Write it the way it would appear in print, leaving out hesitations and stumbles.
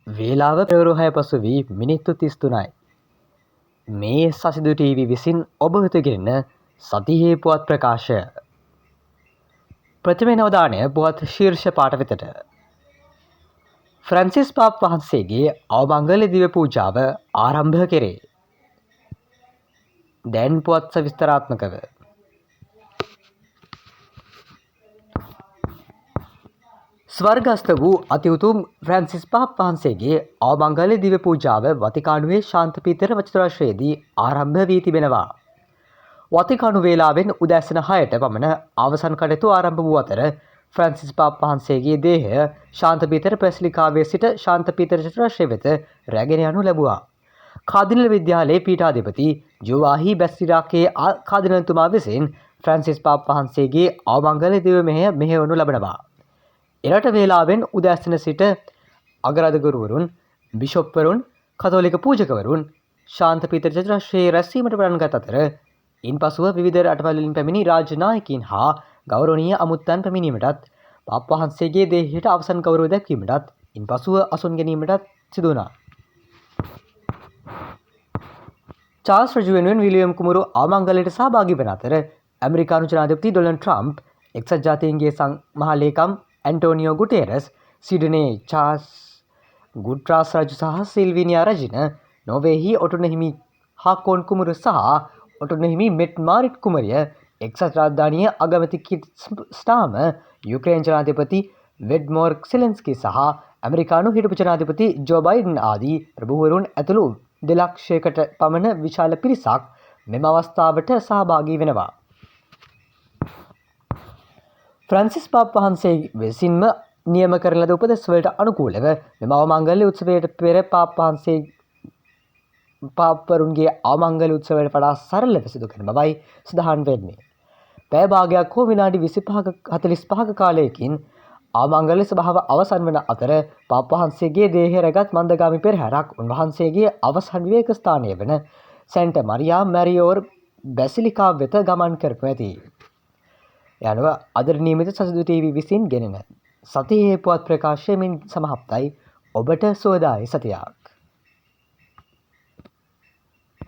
වේලාව පෙරවරු 6 පසු වී මිනිත්තු 33යි. මේ සසිදු ටීවී විසින් ඔබ වෙත ගෙනෙන සතියේ පුවත් ප්‍රකාශය. ප්‍රථමයෙන් අවධානය පුවත් ශීර්ෂ පාඨ වෙතට. ෆ්‍රැන්සිස් පාප් වහන්සේගේ අවමංගල දිව්‍ය පූජාව ආරම්භ කෙරේ. දැන් පුවත් සවිස්තරාත්මකව. ස්වර්ගස්ථ වූ අති උතුම් ෆ්‍රැන්සිස් පාප් වහන්සේගේ අවමංගල දිව්‍ය පූජාව වතිකානුවේ ශාන්ත පීතර වචිත්‍රාශ්‍රයේදී ආරම්භ වී තිබෙනවා. වතිකානු වේලාවෙන් උදෑසන 6ට පමණ අවසන් කටයුතු ආරම්භ වූ අතර ෆ්‍රැන්සිස් පාප් වහන්සේගේ දේහය ශාන්ත පීතර පැසිලිකාවේ සිට ශාන්ත පීතර චිත්‍රාශ්‍රය වෙත රැගෙන යනු ලැබුවා. කාදිනල් විද්‍යාලයේ පීඨාධිපති ජෝවාහි බැස්ටිරාකේ කාදිනල්තුමා විසින් ෆ්‍රැන්සිස් පාප් වහන්සේගේ අවමංගල දිව්‍ය මෙහෙයවනු ලබනවා. එරට වේලාවෙන් උදෑසන සිට අගරාධකවරුන්, බිෂොප්වරුන්, කතෝලික පූජකවරුන් ශාන්ත පීතර චිත්‍රාශ්‍රයේ රැස්වීමට පටන් ගත් අතර ඉන්පසුව විවිධ රටවලින් පැමිණි රාජ්‍ය නායකයින් හා ගෞරවනීය අමුත්තන් පැමිණීමටත් පාප් වහන්සේගේ දේහයට අවසන් ගෞරව දැක්වීමටත් ඉන්පසුව අසුන් ගැනීමටත් සිදු වුණා. චාල්ස් රජු වෙනුවෙන් විලියම් කුමරු අවමංගලයට සහභාගී වන අතර ඇමරිකානු ජනාධිපති ඩොනල්ඩ් ට්‍රම්ප්, එක්සත් ජාතීන්ගේ මහලේකම් ඇන්ටෝනියෝ ගුටේරස්, සිඩනේ චාල්ස් ගුට්‍රාස් රජු සහ සිල්විනියා රජින, නොර්වේහි ඔටුන හිමි හාකෝන් කුමරු සහ ඔටුන හිමි මෙට් මාරිට් කුමරිය, එක්සත් රාජධානිය අගමැති කිට් ස්ටාර්මර්, යුක්‍රේන ජනාධිපති වෙඩ්මෝර් සෙලෙන්ස්කී සහ ඇමරිකානු හිටපු ජනාධිපති ජෝ බයිඩන් ආදී ප්‍රභූවරුන් ඇතුළු 2,00,000කට පමණ විශාල පිරිසක් මෙම අවස්ථාවට සහභාගී වෙනවා. ෆ්‍රැන්සිස් පාප් වහන්සේ විසින්ම නියම කරන ලද උපදෙස් වලට අනුකූලව මෙම අවමංගල්‍ය උත්සවයට පෙර පාප්වරුන්ගේ අවමංගල උත්සවයට වඩා සරලව සිදු කරන බවයි සඳහන් වෙන්නේ. පැය භාගයක් හෝ විනාඩි 45ක කාලයකින් අවමංගල සභාව අවසන් වන අතර පාප් වහන්සේගේ දේහය රැගත් මන්දගාමී පෙරහැරක් උන්වහන්සේගේ අවසන් විවේක ස්ථානය වන සැන්ට මරියා මැරියෝර් බැසිලිකාව වෙත ගමන් කරනු ඇති. යනුව අද නියමිත සසිදු ටීවී විසින් ගෙනෙන සතියේ පුවත් ප්‍රකාශයමින් සමහප්තයි. ඔබට සුවදායි සතියක්.